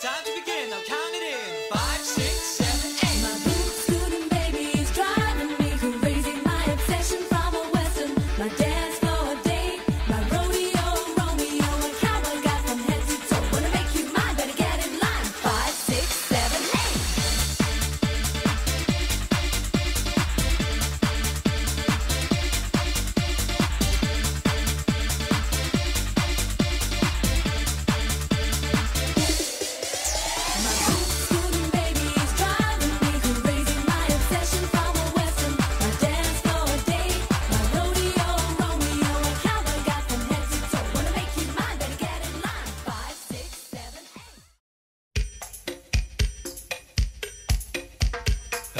time to begin. Now count it in. 5, 6, 7, 8. My boot scooting baby is driving me crazy. My obsession from a western. My dance floor date. My rodeo Romeo. A cowboy got from head to toe. Wanna make you mine, better get in line. 5, 6, 7, 8.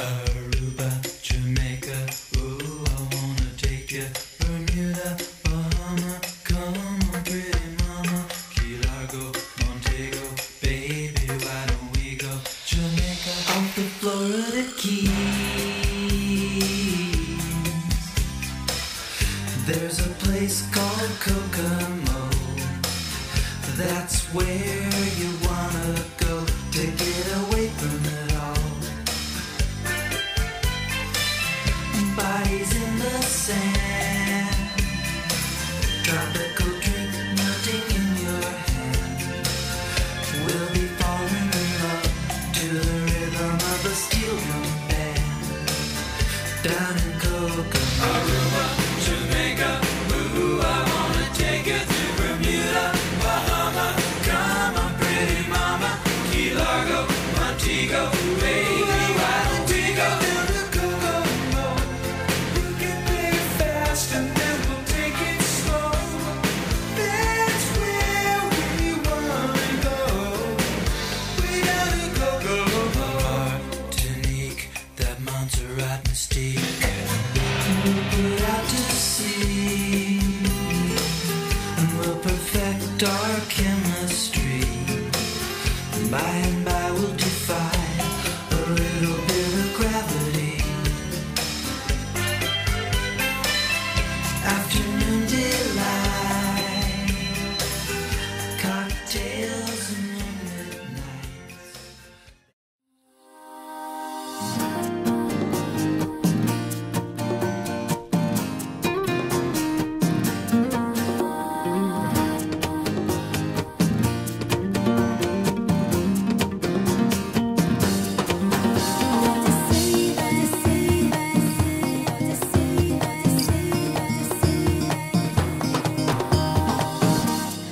Aruba, Jamaica, ooh, I wanna take you. Bermuda, Bahama, come on, pretty mama. Key Largo, Montego, baby, why don't we go? Jamaica, off the Florida Keys. There's a place called Kokomo. That's where you wanna go to get away from it all. Bodies in the sand, tropical drink melting in your hand. We'll be falling in love to the rhythm of a steel drum band. Down in Kokomo, Aruba, Jamaica, ooh, I wanna take you to Bermuda, Bahama. Come on, pretty mama, Key Largo, Montego, baby, why don't we go? And then we'll take it slow. That's where we wanna go. We gotta go. Martinique, that Montserrat mystique. We'll put out to sea, and we'll perfect our chemistry. By and by we'll defy a little bit of gravity. Afternoon delight, cocktails and moonlit nights.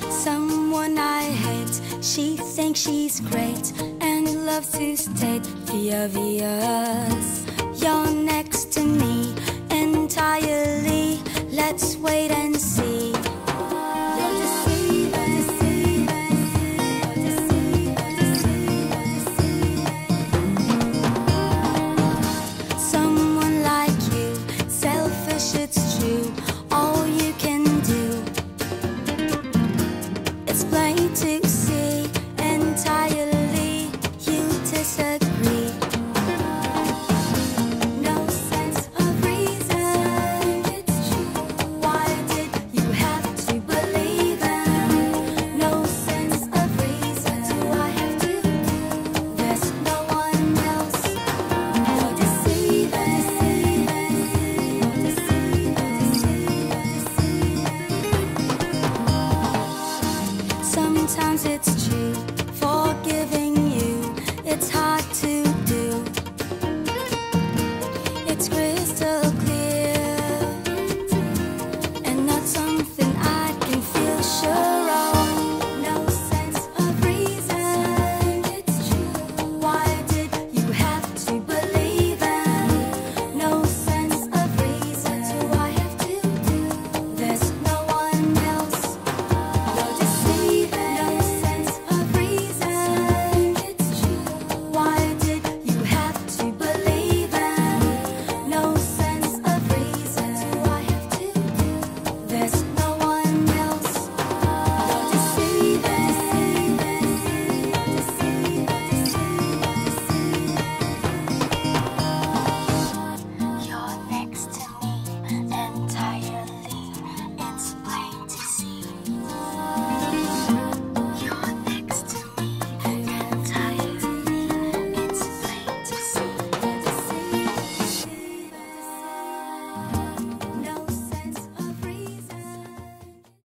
Someone I hate, she thinks she's great and loves to state the obvious. You're next to me entirely. Let's wait and